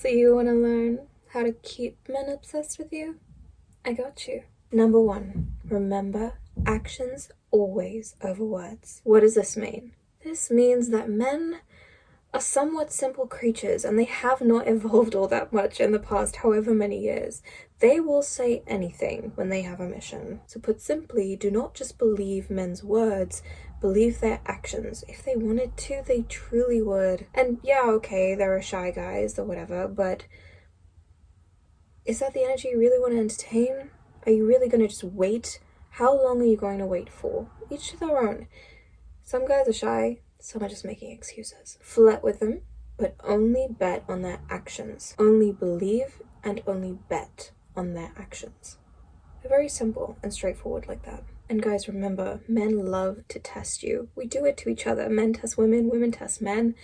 So you want to learn how to keep men obsessed with you? I got you. Number one, remember, actions always over words. What does this mean? This means that men are somewhat simple creatures and they have not evolved all that much in the past however many years. They will say anything when they have a mission. So put simply, do not just believe men's words, believe their actions. If they wanted to, they truly would. And yeah, okay, there are shy guys or whatever, but is that the energy you really want to entertain? Are you really going to just wait? How long are you going to wait for? Each to their own. Some guys are shy, some are just making excuses. Flirt with them, but only bet on their actions. Only believe and only bet on their actions. They're very simple and straightforward like that. And guys, remember, men love to test you. We do it to each other. Men test women, women test men,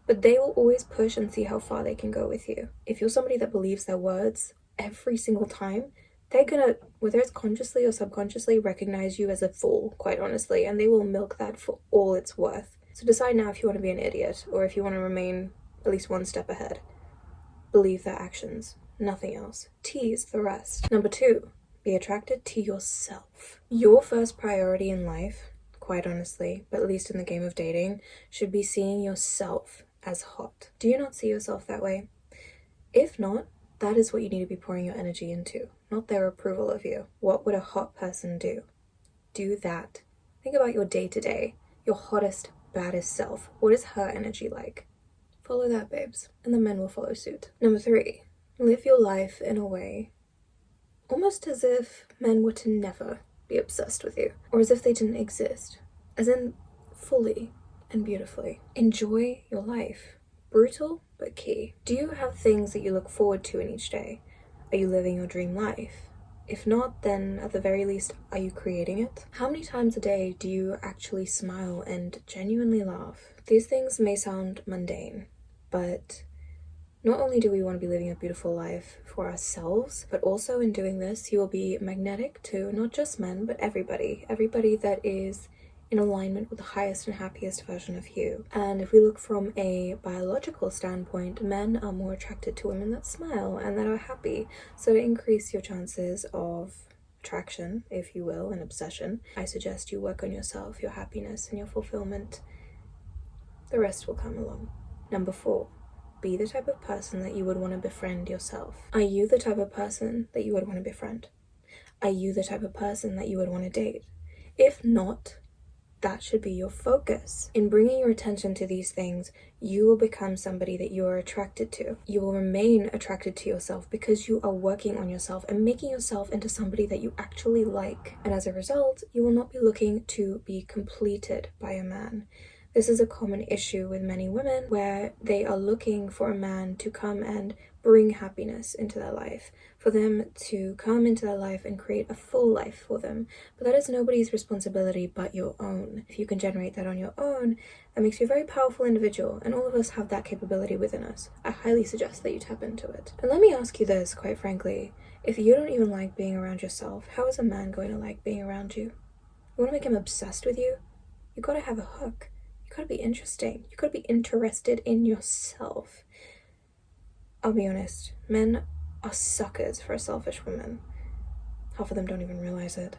but they will always push and see how far they can go with you. If you're somebody that believes their words every single time, they're gonna, whether it's consciously or subconsciously, recognize you as a fool, quite honestly, and they will milk that for all it's worth. So decide now if you want to be an idiot or if you want to remain at least one step ahead. Believe their actions, nothing else. Tease the rest. Number two, be attracted to yourself. Your first priority in life, quite honestly, but at least in the game of dating, should be seeing yourself as hot. Do you not see yourself that way? If not, that is what you need to be pouring your energy into, not their approval of you. What would a hot person do? Do that. Think about your day-to-day, your hottest, baddest self. What is her energy like? Follow that, babes, and the men will follow suit. Number three, live your life in a way almost as if men were to never be obsessed with you, or as if they didn't exist, as in fully and beautifully. Enjoy your life. Brutal, but key. Do you have things that you look forward to in each day? Are you living your dream life? If not, then at the very least, are you creating it? How many times a day do you actually smile and genuinely laugh? These things may sound mundane, but not only do we want to be living a beautiful life for ourselves, but also in doing this, you will be magnetic to not just men, but everybody that is in alignment with the highest and happiest version of you. And if we look from a biological standpoint, men are more attracted to women that smile and that are happy. So to increase your chances of attraction, if you will, and obsession, I suggest you work on yourself, your happiness, and your fulfillment. The rest will come along. Number four, be the type of person that you would want to befriend yourself. Are you the type of person that you would want to befriend? Are you the type of person that you would want to date? If not, that should be your focus. In bringing your attention to these things, you will become somebody that you are attracted to. You will remain attracted to yourself because you are working on yourself and making yourself into somebody that you actually like. And as a result, you will not be looking to be completed by a man. This is a common issue with many women where they are looking for a man to come and bring happiness into their life, for them to come into their life and create a full life for them. But that is nobody's responsibility but your own. If you can generate that on your own, that makes you a very powerful individual, and all of us have that capability within us. I highly suggest that you tap into it. And let me ask you this, quite frankly, if you don't even like being around yourself, how is a man going to like being around you? You want to make him obsessed with you? You gotta have a hook. You gotta be interesting. You gotta be interested in yourself. I'll be honest, men are suckers for a selfish woman. Half of them don't even realize it.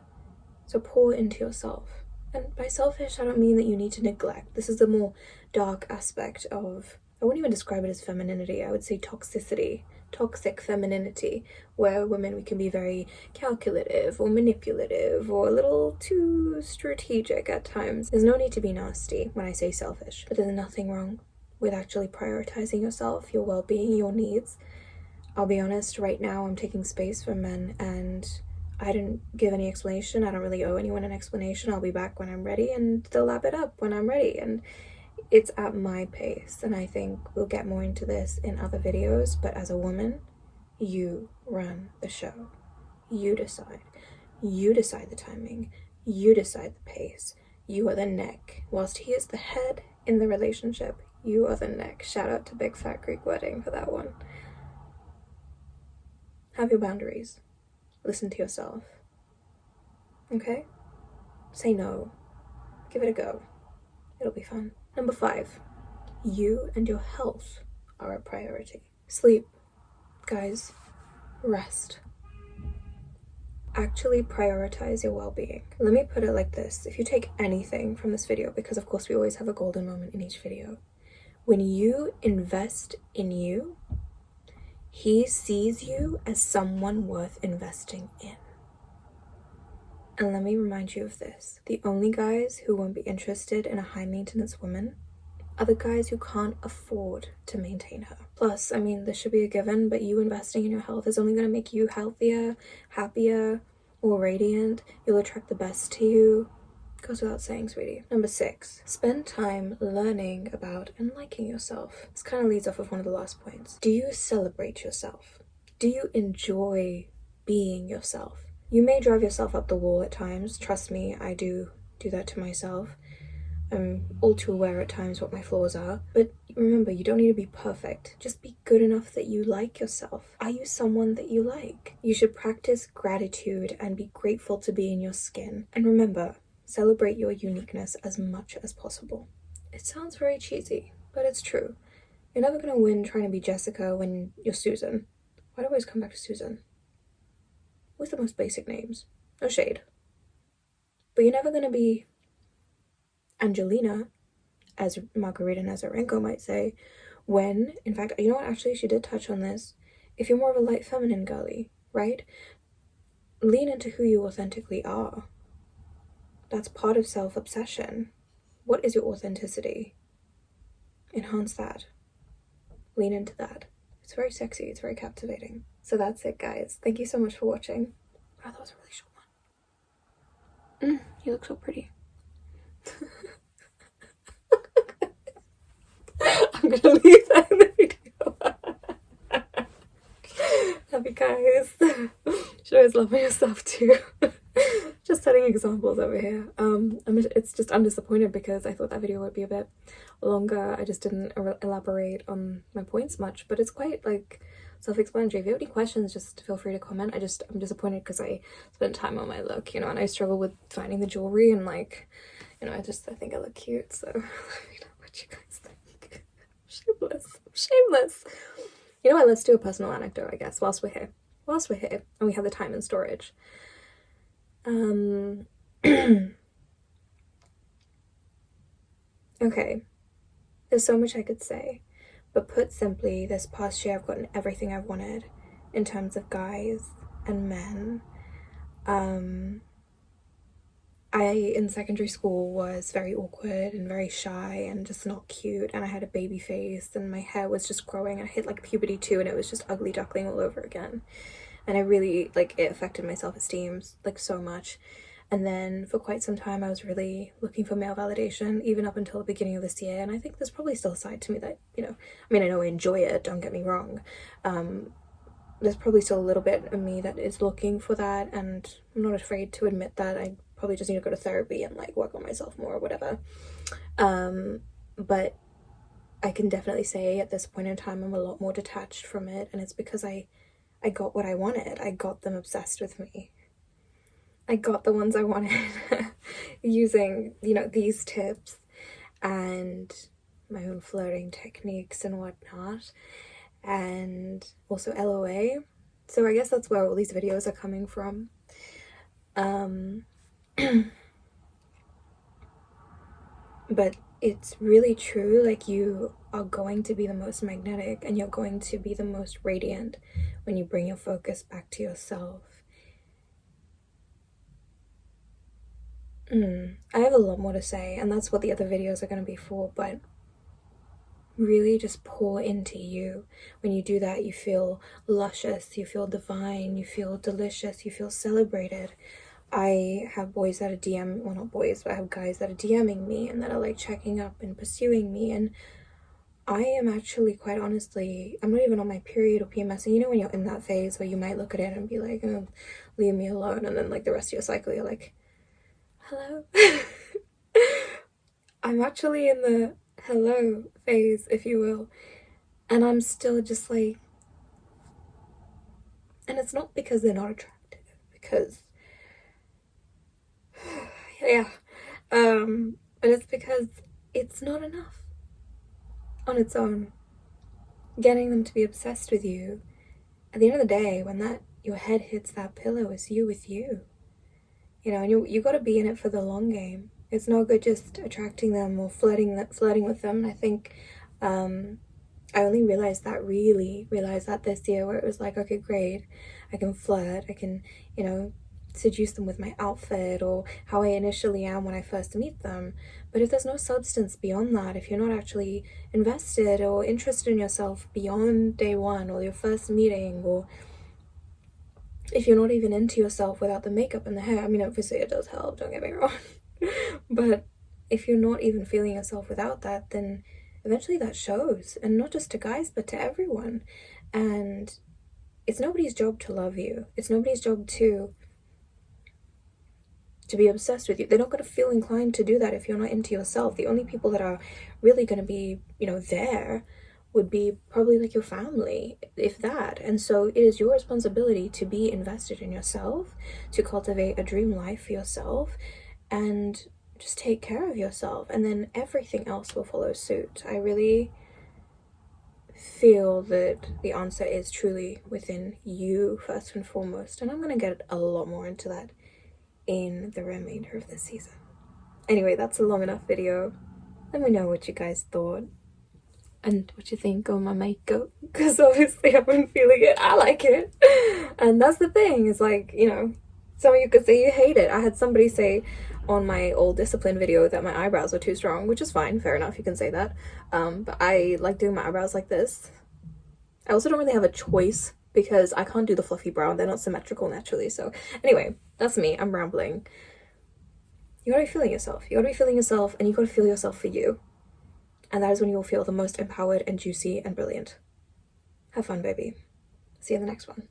So pour into yourself. And by selfish, I don't mean that you need to neglect. This is the more dark aspect of, I wouldn't even describe it as femininity. I would say toxicity, toxic femininity, where women, we can be very calculative or manipulative or a little too strategic at times. There's no need to be nasty when I say selfish, but there's nothing wrong with actually prioritizing yourself, your well-being, your needs. I'll be honest, right now I'm taking space from men and I didn't give any explanation. I don't really owe anyone an explanation. I'll be back when I'm ready and they'll lap it up when I'm ready. And it's at my pace. And I think we'll get more into this in other videos. But as a woman, you run the show. You decide. You decide the timing. You decide the pace. You are the neck. Whilst he is the head in the relationship, you are the neck. Shout out to Big Fat Greek Wedding for that one. Have your boundaries. Listen to yourself. Okay? Say no. Give it a go. It'll be fun. Number 5, you and your health are a priority. Sleep, Guys, rest. Actually prioritize your well-being. Let me put it like this. If you take anything from this video, because of course we always have a golden moment in each video, when you invest in you, he sees you as someone worth investing in. And let me remind you of this. The only guys who won't be interested in a high-maintenance woman are the guys who can't afford to maintain her. Plus, I mean, this should be a given, but you investing in your health is only going to make you healthier, happier, more radiant. You'll attract the best to you. Goes without saying, sweetie. Number 6, spend time learning about and liking yourself. This kind of leads off of one of the last points. Do you celebrate yourself? Do you enjoy being yourself? You may drive yourself up the wall at times. Trust me, I do that to myself. I'm all too aware at times what my flaws are. But remember, you don't need to be perfect. Just be good enough that you like yourself. Are you someone that you like? You should practice gratitude and be grateful to be in your skin. And remember, celebrate your uniqueness as much as possible. It sounds very cheesy, but it's true. You're never going to win trying to be Jessica when you're Susan. Why do I always come back to Susan? What's the most basic names? No shade. But you're never going to be Angelina, as Margarita Nazarenko might say, when, in fact, you know what, actually, she did touch on this. If you're more of a light feminine girly, right? Lean into who you authentically are. That's part of self-obsession. What is your authenticity? Enhance that. Lean into that. It's very sexy, it's very captivating. So that's it, guys. Thank you so much for watching. Wow, that was a really short one. You look so pretty. I'm gonna leave that in the video. Love you guys. Should always love yourself too. Just setting examples over here. It's just, I'm disappointed because I thought that video would be a bit longer. I just didn't elaborate on my points much, but it's quite like self-explanatory. If you have any questions, just feel free to comment. I'm disappointed because I spent time on my look, you know, and I struggle with finding the jewelry and like, you know, I think I look cute, so let me know what you guys think. Shameless. You know what, let's do a personal anecdote, I guess, whilst we're here and we have the time and storage. Okay, there's so much I could say, but put simply, this past year I've gotten everything I've wanted in terms of guys and men. I, in secondary school, was very awkward and very shy and just not cute, and I had a baby face and my hair was just growing, and I hit like puberty too, and it was just ugly duckling all over again. And I really, like, it affected my self-esteem like so much. And then for quite some time I was really looking for male validation, even up until the beginning of this year. And I think there's probably still a side to me that, you know, I mean, I know I enjoy it, don't get me wrong. There's probably still a little bit of me that is looking for that, and I'm not afraid to admit that. I probably just need to go to therapy and like work on myself more or whatever. But I can definitely say at this point in time I'm a lot more detached from it, and it's because I got what I wanted. I got them obsessed with me. I got the ones I wanted using, you know, these tips and my own flirting techniques and whatnot, and also LOA. So I guess that's where all these videos are coming from. But it's really true, like, you are going to be the most magnetic and you're going to be the most radiant when you bring your focus back to yourself. I have a lot more to say, and that's what the other videos are going to be for, but really just pour into you. When you do that, you feel luscious, you feel divine, you feel delicious, you feel celebrated. I have boys that are well, not boys, but I have guys that are DMing me and that are like checking up and pursuing me, and I am actually, quite honestly, I'm not even on my period or PMS. And you know when you're in that phase where you might look at it and be like, oh, leave me alone, and then like the rest of your cycle you're like, hello. I'm actually in the hello phase, if you will, and I'm still just like, and it's not because they're not attractive, because yeah, but it's because it's not enough on its own. Getting them to be obsessed with you at the end of the day, when that your head hits that pillow, it's you with you. You know, and you got to be in it for the long game. It's no good just attracting them or flirting with them. And I think I only realized that this year, where it was like, okay, great, I can flirt, I can, you know, seduce them with my outfit or how I initially am when I first meet them. But if there's no substance beyond that, if you're not actually invested or interested in yourself beyond day one or your first meeting, or if you're not even into yourself without the makeup and the hair, I mean, obviously it does help, don't get me wrong. But if you're not even feeling yourself without that, then eventually that shows. And not just to guys, but to everyone. And it's nobody's job to love you. It's nobody's job to be obsessed with you. They're not going to feel inclined to do that if you're not into yourself. The only people that are really going to be, you know, there would be probably like your family, if that. And so it is your responsibility to be invested in yourself, to cultivate a dream life for yourself, and just take care of yourself, and then everything else will follow suit. I really feel that the answer is truly within you first and foremost, and I'm going to get a lot more into that in the remainder of the season. Anyway, that's a long enough video. Let me know what you guys thought and what you think on my makeup, because obviously I've been feeling it. I like it. And that's the thing, is like, you know, some of you could say you hate it. I had somebody say on my old discipline video that my eyebrows were too strong, which is fine, fair enough, you can say that. But I like doing my eyebrows like this. I also don't really have a choice because I can't do the fluffy brow. They're not symmetrical naturally. So anyway, that's me. I'm rambling. You gotta be feeling yourself. You gotta be feeling yourself, and you gotta feel yourself for you. And that is when you will feel the most empowered and juicy and brilliant. Have fun, baby. See you in the next one.